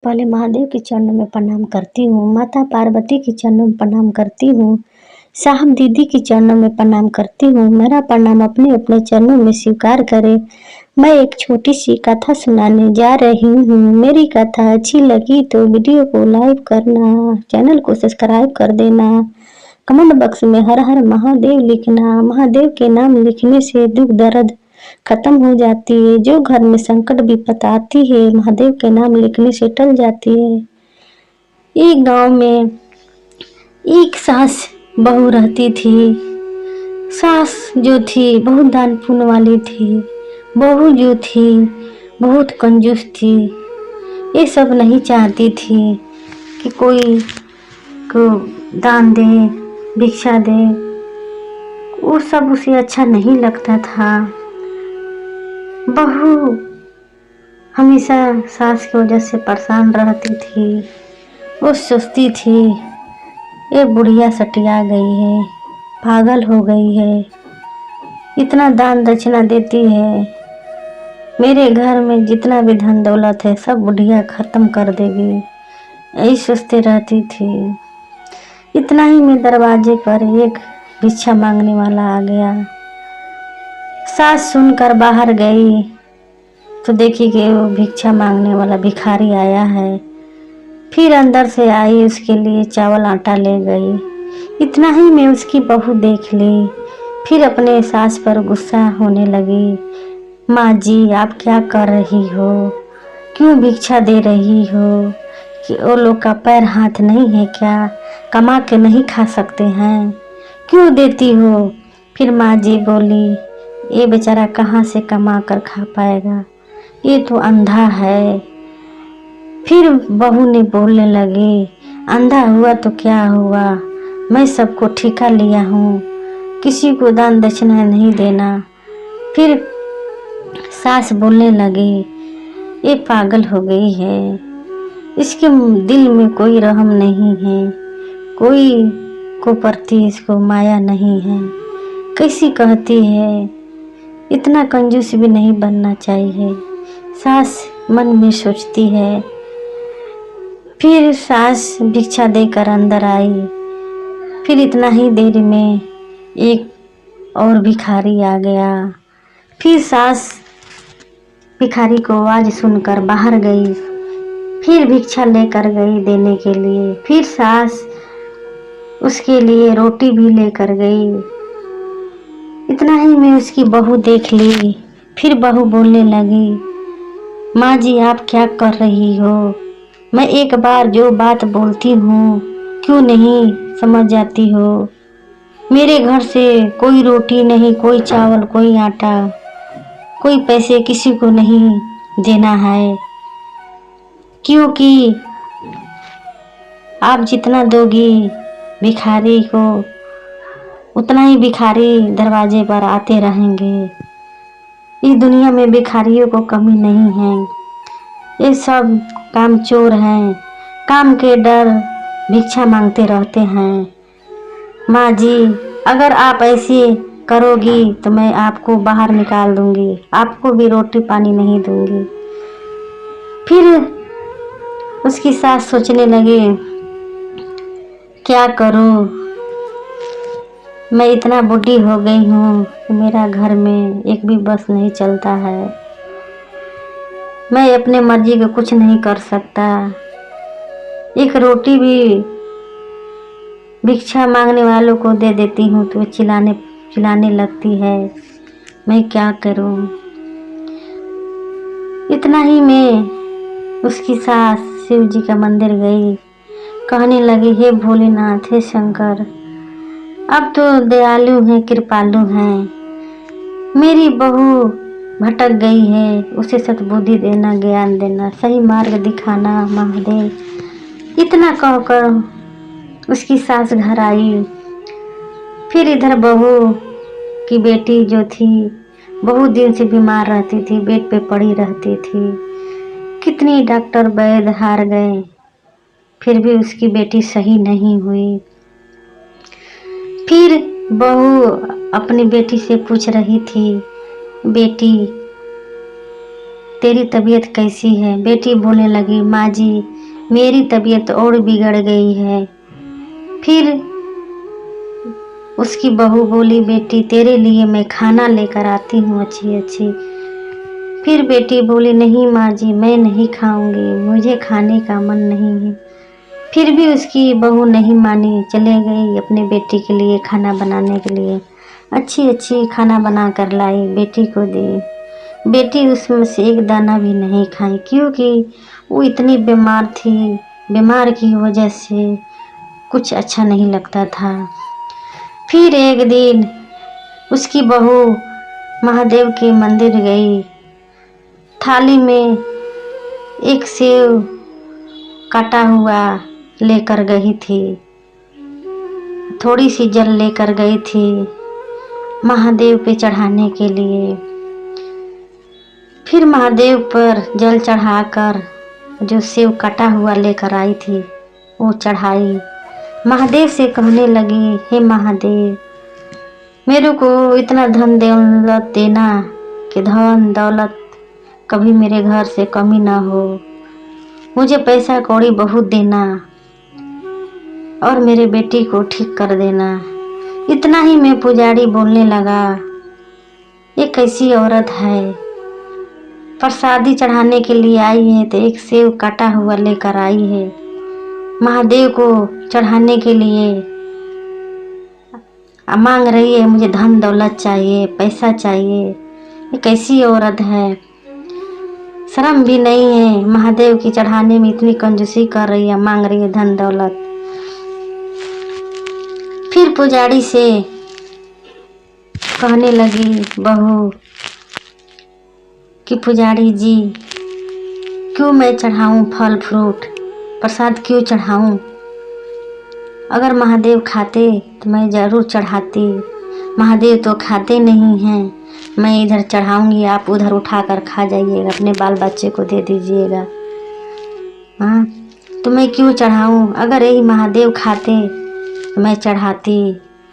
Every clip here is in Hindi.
पहले महादेव के चरणों में प्रणाम करती हूँ, माता पार्वती के चरणों में प्रणाम करती हूँ, साहब दीदी के चरणों में प्रणाम करती हूँ। मेरा प्रणाम अपने अपने चरणों में स्वीकार करें। मैं एक छोटी सी कथा सुनाने जा रही हूँ। मेरी कथा अच्छी लगी तो वीडियो को लाइक करना, चैनल को सब्सक्राइब कर देना, कमेंट बॉक्स में हर हर महादेव लिखना। महादेव के नाम लिखने से दुख दर्द खत्म हो जाती है। जो घर में संकट विपत आती है, महादेव के नाम लिखने से टल जाती है। एक गांव में एक सास बहू रहती थी। सास जो थी बहुत दान पुण्य वाली थी, बहू जो थी बहुत कंजूस थी। ये सब नहीं चाहती थी कि कोई को दान दे, भिक्षा दे। वो सब उसे अच्छा नहीं लगता था। बहू हमेशा सास की वजह से परेशान रहती थी। वो सोचती थी ये बुढ़िया सटिया गई है, पागल हो गई है, इतना दान दक्षिणा देती है, मेरे घर में जितना भी धन दौलत है सब बुढ़िया खत्म कर देगी। यही सोचते रहती थी। इतना ही में दरवाजे पर एक भिक्षा मांगने वाला आ गया। सास सुनकर बाहर गई तो देखी कि वो भिक्षा मांगने वाला भिखारी आया है। फिर अंदर से आई, उसके लिए चावल आटा ले गई। इतना ही में उसकी बहू देख ली। फिर अपने सास पर गुस्सा होने लगी। माँ जी, आप क्या कर रही हो? क्यों भिक्षा दे रही हो? कि वो लोग का पैर हाथ नहीं है क्या? कमा के नहीं खा सकते हैं? क्यों देती हो? फिर माँ जी बोली, ये बेचारा कहाँ से कमा कर खा पाएगा, ये तो अंधा है। फिर बहू ने बोलने लगी, अंधा हुआ तो क्या हुआ, मैं सबको ठेका लिया हूँ, किसी को दान दक्षिणा नहीं देना। फिर सास बोलने लगी, ये पागल हो गई है, इसके दिल में कोई रहम नहीं है, कोई को प्रति इसको माया नहीं है। कैसी कहती है, इतना कंजूस भी नहीं बनना चाहिए। सास मन में सोचती है। फिर सास भिक्षा देकर अंदर आई। फिर इतना ही देर में एक और भिखारी आ गया। फिर सास भिखारी को आवाज सुनकर बाहर गई। फिर भिक्षा लेकर गई देने के लिए। फिर सास उसके लिए रोटी भी लेकर गई। इतना ही में उसकी बहू देख ली। फिर बहू बोलने लगी, माँ जी, आप क्या कर रही हो? मैं एक बार जो बात बोलती हूँ क्यों नहीं समझ जाती हो? मेरे घर से कोई रोटी नहीं, कोई चावल, कोई आटा, कोई पैसे किसी को नहीं देना है, क्योंकि आप जितना दोगी भिखारी को, उतना ही भिखारी दरवाजे पर आते रहेंगे। इस दुनिया में भिखारियों को कमी नहीं है। ये सब काम चोर हैं, काम के डर भिक्षा मांगते रहते हैं। माँ जी, अगर आप ऐसे करोगी तो मैं आपको बाहर निकाल दूंगी, आपको भी रोटी पानी नहीं दूंगी। फिर उसकी सास सोचने लगी, क्या करूं, मैं इतना बूढ़ी हो गई हूँ कि मेरा घर में एक भी बस नहीं चलता है, मैं अपने मर्जी का कुछ नहीं कर सकता। एक रोटी भी भिक्षा मांगने वालों को दे देती हूँ तो चिल्लाने लगती है, मैं क्या करूँ। इतना ही में उसकी सास शिव जी का मंदिर गई। कहने लगी, हे भोलेनाथ, हे शंकर, अब तो दयालु हैं, कृपालु हैं, मेरी बहू भटक गई है, उसे सद्बुद्धि देना, ज्ञान देना, सही मार्ग दिखाना महादेव। इतना कहकर उसकी सास घर आई। फिर इधर बहू की बेटी जो थी बहुत दिन से बीमार रहती थी, बेड पे पड़ी रहती थी। कितनी डॉक्टर वैद्य हार गए, फिर भी उसकी बेटी सही नहीं हुई। फिर बहू अपनी बेटी से पूछ रही थी, बेटी तेरी तबीयत कैसी है? बेटी बोलने लगी, माँ जी मेरी तबीयत और बिगड़ गई है। फिर उसकी बहू बोली, बेटी तेरे लिए मैं खाना लेकर आती हूँ अच्छी अच्छी। फिर बेटी बोली, नहीं माँ जी मैं नहीं खाऊंगी, मुझे खाने का मन नहीं है। फिर भी उसकी बहू नहीं मानी, चले गई अपने बेटी के लिए खाना बनाने के लिए। अच्छी अच्छी खाना बना कर लाई, बेटी को दी। बेटी उसमें से एक दाना भी नहीं खाई, क्योंकि वो इतनी बीमार थी। बीमार की वजह से कुछ अच्छा नहीं लगता था। फिर एक दिन उसकी बहू महादेव के मंदिर गई। थाली में एक सेव काटा हुआ लेकर गई थी, थोड़ी सी जल लेकर गई थी महादेव पे चढ़ाने के लिए। फिर महादेव पर जल चढ़ाकर जो सेव कटा हुआ लेकर आई थी वो चढ़ाई। महादेव से कहने लगी, हे महादेव मेरे को इतना धन दौलत देना कि धन दौलत कभी मेरे घर से कमी ना हो। मुझे पैसा कौड़ी बहुत देना और मेरे बेटी को ठीक कर देना। इतना ही में पुजारी बोलने लगा, ये कैसी औरत है, प्रसादी चढ़ाने के लिए आई है तो एक सेव काटा हुआ लेकर आई है, महादेव को चढ़ाने के लिए मांग रही है, मुझे धन दौलत चाहिए, पैसा चाहिए। ये कैसी औरत है, शर्म भी नहीं है, महादेव की चढ़ाने में इतनी कंजूसी कर रही है, मांग रही है धन दौलत। फिर पुजारी से कहने लगी बहू कि पुजारी जी क्यों मैं चढ़ाऊं फल फ्रूट, प्रसाद क्यों चढ़ाऊं? अगर महादेव खाते तो मैं ज़रूर चढ़ाती, महादेव तो खाते नहीं हैं। मैं इधर चढ़ाऊंगी, आप उधर उठाकर खा जाइएगा, अपने बाल बच्चे को दे दीजिएगा। हाँ तो मैं क्यों चढ़ाऊं? अगर यही महादेव खाते तो मैं चढ़ाती।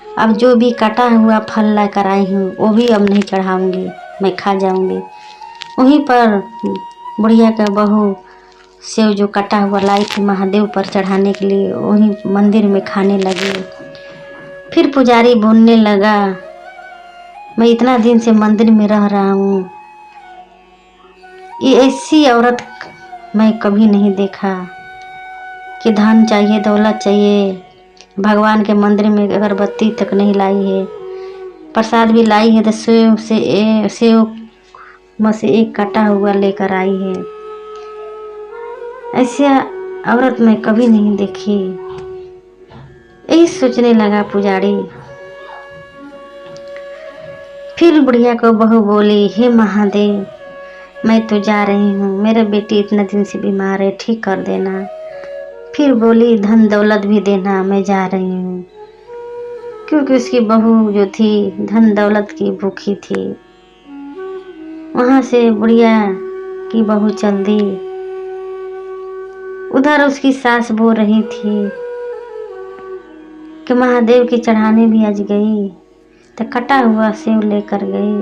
अब जो भी कटा हुआ फल लेकर आई हूँ वो भी अब नहीं चढ़ाऊंगी, मैं खा जाऊंगी। वहीं पर बुढ़िया का बहू सेव जो कटा हुआ लाई थी महादेव पर चढ़ाने के लिए वहीं मंदिर में खाने लगी। फिर पुजारी बोलने लगा, मैं इतना दिन से मंदिर में रह रहा हूँ, ये ऐसी औरत मैं कभी नहीं देखा कि धन चाहिए दौलत चाहिए, भगवान के मंदिर में अगरबत्ती तक नहीं लाई है, प्रसाद भी लाई है तो सेव में से एक कटा हुआ लेकर आई है। ऐसी औरत मैं कभी नहीं देखी। यही सोचने लगा पुजारी। फिर बुढ़िया को बहू बोली, हे महादेव मैं तो जा रही हूँ, मेरा बेटी इतना दिन से बीमार है, ठीक कर देना। फिर बोली, धन दौलत भी देना, मैं जा रही हूँ। क्योंकि उसकी बहू जो थी धन दौलत की भूखी थी। वहाँ से बुढ़िया की बहू चल दी। उधर उसकी सास बोल रही थी कि महादेव की चढ़ाने भी आज गई तो कटा हुआ सेव लेकर गई,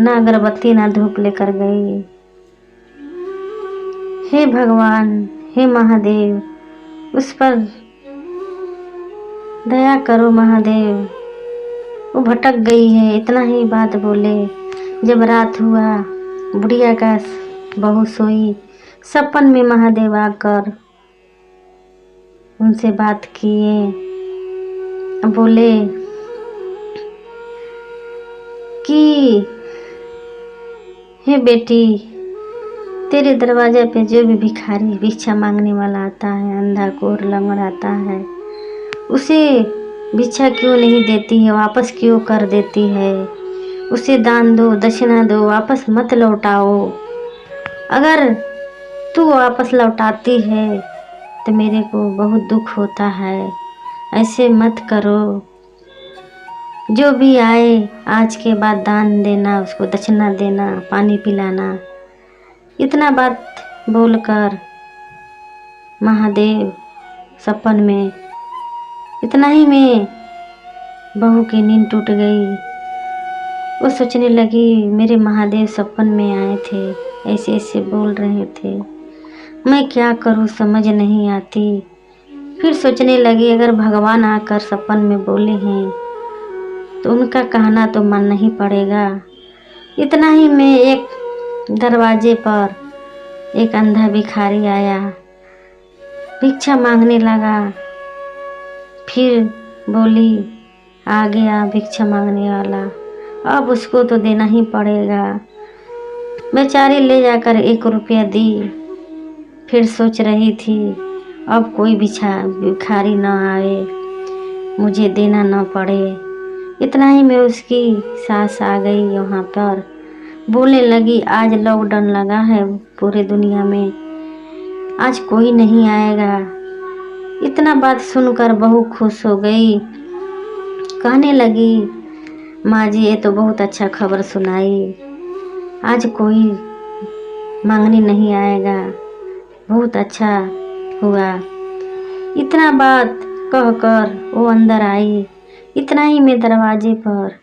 ना अगरबत्ती ना धूप लेकर गई। हे भगवान, हे महादेव, उस पर दया करो महादेव, वो भटक गई है। इतना ही बात बोले। जब रात हुआ बुढ़िया का बहू सोई, सपन में महादेव आकर उनसे बात किए, बोले कि हे बेटी, तेरे दरवाजे पे जो भी भिखारी भिक्षा मांगने वाला आता है, अंधा कोर लंगड़ आता है, उसे भिक्षा क्यों नहीं देती है, वापस क्यों कर देती है? उसे दान दो, दक्षिणा दो, वापस मत लौटाओ। अगर तू वापस लौटाती है तो मेरे को बहुत दुख होता है, ऐसे मत करो। जो भी आए आज के बाद दान देना, उसको दक्षिणा देना, पानी पिलाना। इतना बात बोलकर महादेव सपन में, इतना ही में बहू की नींद टूट गई। वो सोचने लगी मेरे महादेव सपन में आए थे, ऐसे ऐसे बोल रहे थे, मैं क्या करूं समझ नहीं आती। फिर सोचने लगी अगर भगवान आकर सपन में बोले हैं तो उनका कहना तो मानना ही पड़ेगा। इतना ही में एक दरवाजे पर एक अंधा भिखारी आया, भिक्षा मांगने लगा। फिर बोली आ गया भिक्षा मांगने वाला, अब उसको तो देना ही पड़ेगा। बेचारी ले जाकर 1 रुपया दी। फिर सोच रही थी अब कोई भिखारी न आए, मुझे देना न पड़े। इतना ही में उसकी सास आ गई वहाँ पर, बोलने लगी आज लॉकडाउन लगा है पूरे दुनिया में, आज कोई नहीं आएगा। इतना बात सुनकर बहू खुश हो गई, कहने लगी माँ जी ये तो बहुत अच्छा खबर सुनाई, आज कोई मांगने नहीं आएगा, बहुत अच्छा हुआ। इतना बात कहकर वो अंदर आई। इतना ही में दरवाजे पर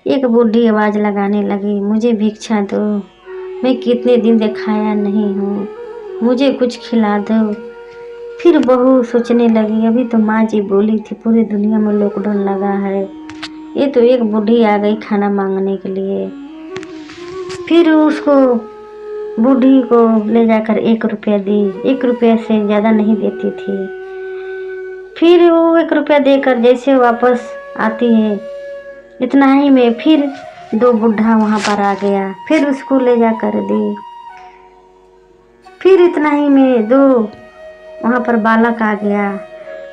एक बूढ़ी आवाज़ लगाने लगी, मुझे भिक्षा दो, मैं कितने दिन से खाया नहीं हूँ, मुझे कुछ खिला दो। फिर बहू सोचने लगी अभी तो माँ जी बोली थी पूरी दुनिया में लॉकडाउन लगा है, ये तो एक बूढ़ी आ गई खाना मांगने के लिए। फिर उसको बूढ़ी को ले जाकर 1 रुपया दी, 1 रुपया से ज़्यादा नहीं देती थी। फिर वो 1 रुपया देकर जैसे वापस आती है, इतना ही में फिर 2 बूढ़ा वहाँ पर आ गया, फिर उसको ले जाकर दी। फिर इतना ही में 2 वहाँ पर बालक आ गया,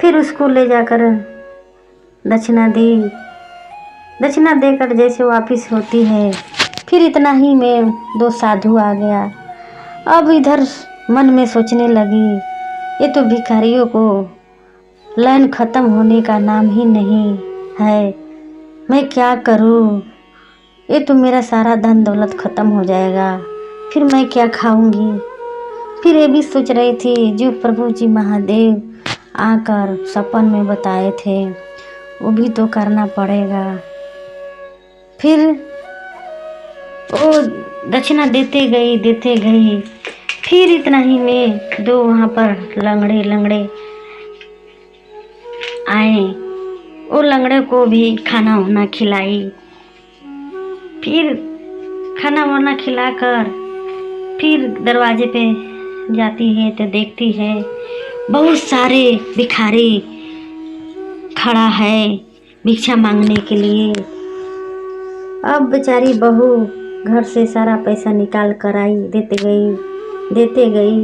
फिर उसको ले जाकर दक्षिणा दी। दक्षिणा देकर जैसे वापस होती है, फिर इतना ही में 2 साधु आ गया। अब इधर मन में सोचने लगी ये तो भिखारियों को लाइन ख़त्म होने का नाम ही नहीं है, मैं क्या करूं, ये तो मेरा सारा धन दौलत ख़त्म हो जाएगा, फिर मैं क्या खाऊंगी। फिर ये भी सोच रही थी जो प्रभु जी महादेव आकर सपन में बताए थे वो भी तो करना पड़ेगा। फिर वो दक्षिणा देते गई। फिर इतना ही में 2 वहाँ पर लंगड़े आए, वो लंगड़े को भी खाना वाना खिलाई। फिर खाना वाना खिलाकर फिर दरवाजे पे जाती है तो देखती है बहुत सारे भिखारी खड़ा है भिक्षा मांगने के लिए। अब बेचारी बहू घर से सारा पैसा निकाल कर आई, देते गई।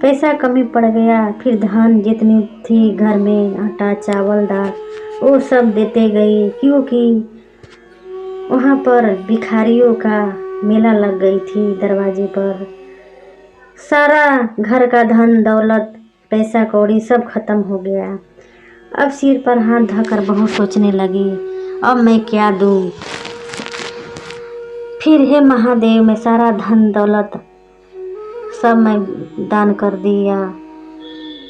पैसा कमी पड़ गया, फिर धान जितनी थी घर में आटा चावल दाल वो सब देते गई, क्योंकि वहाँ पर भिखारियों का मेला लग गई थी दरवाजे पर। सारा घर का धन दौलत पैसा कौड़ी सब खत्म हो गया। अब सिर पर हाथ धकर बहू सोचने लगी अब मैं क्या दूँ। फिर हे महादेव मैं सारा धन दौलत सब मैं दान कर दिया,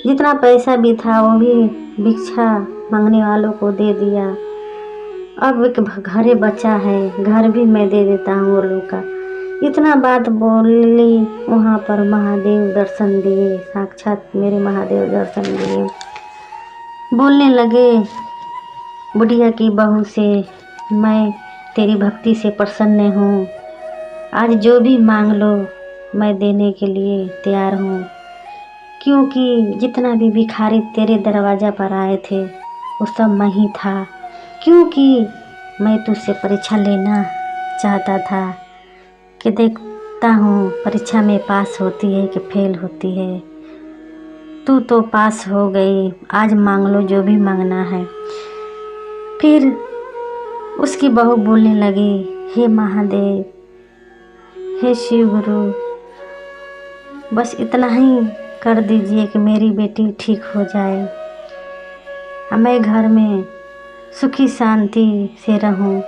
जितना पैसा भी था वो भी भिक्षा मांगने वालों को दे दिया। अब एक घरे बचा है, घर भी मैं दे देता हूँ वो लोग का। इतना बात बोली, वहाँ पर महादेव दर्शन दिए, साक्षात मेरे महादेव दर्शन दिए। बोलने लगे बुढ़िया की बहू से मैं तेरी भक्ति से प्रसन्न हूँ, आज जो भी मांग लो मैं देने के लिए तैयार हूँ, क्योंकि जितना भी भिखारी तेरे दरवाज़ा पर आए थे वो सब मैं ही था, क्योंकि मैं तुझसे परीक्षा लेना चाहता था कि देखता हूँ परीक्षा में पास होती है कि फेल होती है। तू तो पास हो गई, आज मांग लो जो भी मांगना है। फिर उसकी बहू बोलने लगी हे महादेव, हे शिव गुरु, बस इतना ही कर दीजिए कि मेरी बेटी ठीक हो जाए, मैं घर में सुखी शांति से रहूं।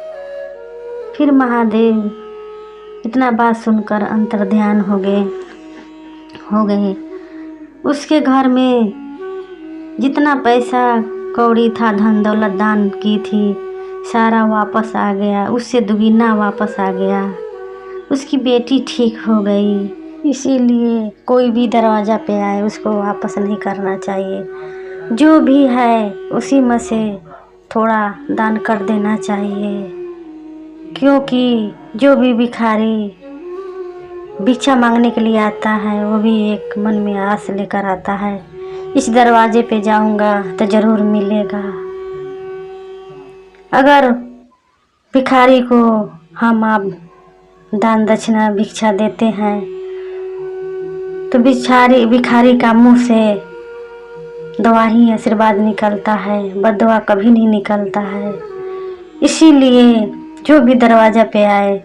फिर महादेव इतना बात सुनकर अंतर्ध्यान हो गए। उसके घर में जितना पैसा कौड़ी था धन दौलत दान की थी सारा वापस आ गया, उससे दुगना वापस आ गया। उसकी बेटी ठीक हो गई। इसीलिए कोई भी दरवाज़ा पे आए उसको वापस नहीं करना चाहिए। जो भी है उसी में से थोड़ा दान कर देना चाहिए, क्योंकि जो भी भिखारी भिक्षा मांगने के लिए आता है वो भी एक मन में आस लेकर आता है, इस दरवाजे पे जाऊंगा तो ज़रूर मिलेगा। अगर भिखारी को हम आप दान दक्षिणा भिक्षा देते हैं तो भिखारी का मुंह से दुआ ही आशीर्वाद निकलता है, बद्दुआ कभी नहीं निकलता है। इसीलिए जो भी दरवाज़ा पे आए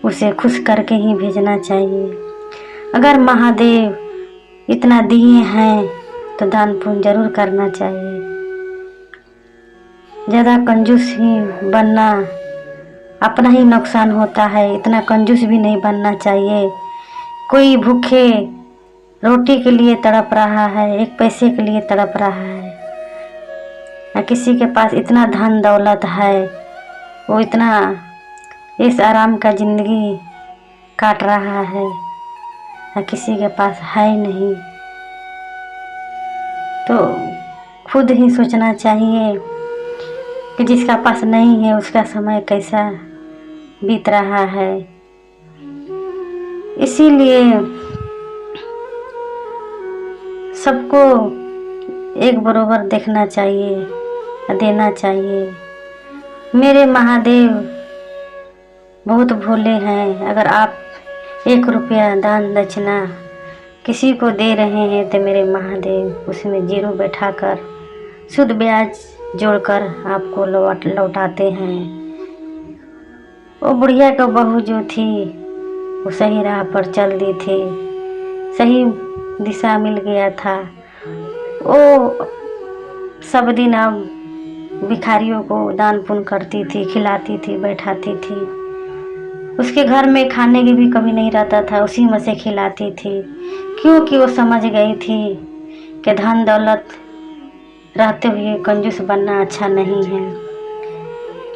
उसे खुश करके ही भेजना चाहिए। अगर महादेव इतना दिए हैं तो दान पुण्य जरूर करना चाहिए। ज़्यादा कंजूस ही बनना अपना ही नुकसान होता है, इतना कंजूस भी नहीं बनना चाहिए। कोई भूखे रोटी के लिए तड़प रहा है, एक पैसे के लिए तड़प रहा है, या किसी के पास इतना धन दौलत है, वो इतना इस आराम का ज़िंदगी काट रहा है, या किसी के पास है नहीं। तो खुद ही सोचना चाहिए कि जिसका पास नहीं है उसका समय कैसा बीत रहा है। इसीलिए सबको एक बराबर देखना चाहिए, देना चाहिए। मेरे महादेव बहुत भोले हैं। अगर आप 1 रुपया दान दक्षिणा किसी को दे रहे हैं तो मेरे महादेव उसमें 0 बैठाकर शुद्ध ब्याज जोड़कर आपको लौटाते हैं। वो बुढ़िया का बहू जो थी वो सही राह पर चल दी थी, सही दिशा मिल गया था। वो सब दिन अब भिखारियों को दान पुण्य करती थी, खिलाती थी, बैठाती थी। उसके घर में खाने की भी कभी नहीं रहता था, उसी में से खिलाती थी, क्योंकि वो समझ गई थी कि धन दौलत रहते हुए कंजूस बनना अच्छा नहीं है।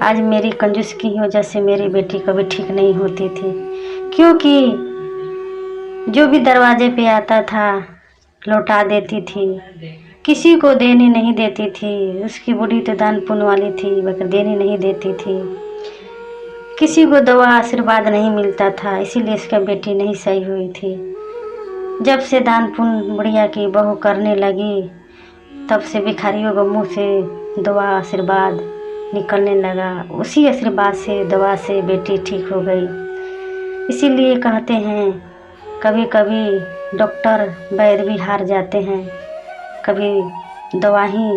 आज मेरी कंजूस की वजह से मेरी बेटी कभी ठीक नहीं होती थी, क्योंकि जो भी दरवाजे पे आता था लौटा देती थी, किसी को देने नहीं देती थी। उसकी बूढ़ी तो दान पुण्य वाली थी मगर देने नहीं देती थी। किसी को दवा आशीर्वाद नहीं मिलता था, इसीलिए उसका बेटी नहीं सही हुई थी। जब से दान पुण्य बुढ़िया की बहू करने लगी तब से भिखारियों के मुँह से दुआ आशीर्वाद निकलने लगा। उसी आशीर्वाद से दवा से बेटी ठीक हो गई। इसीलिए कहते हैं कभी कभी डॉक्टर वैद्य भी हार जाते हैं, कभी दवा ही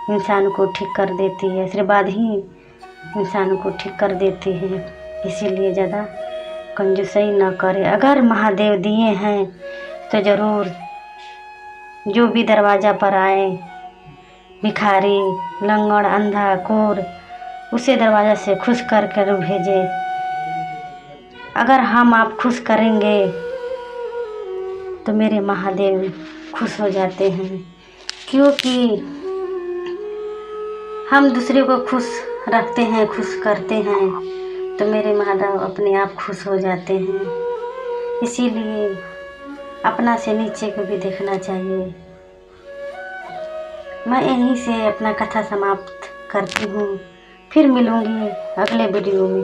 इंसान को ठीक कर देती है, आशीर्वाद ही इंसान को ठीक कर देती है। इसीलिए ज़्यादा कंजूसई न करें। अगर महादेव दिए हैं तो ज़रूर जो भी दरवाज़ा पर आए, भिखारी, लंगड़, अंधा, कोर, उसे दरवाज़ा से खुश कर भेजे। अगर हम आप खुश करेंगे तो मेरे महादेव खुश हो जाते हैं, क्योंकि हम दूसरे को खुश रखते हैं, खुश करते हैं तो मेरे महादेव अपने आप खुश हो जाते हैं। इसीलिए अपना से नीचे को भी देखना चाहिए। मैं यहीं से अपना कथा समाप्त करती हूँ। फिर मिलूँगी अगले वीडियो में।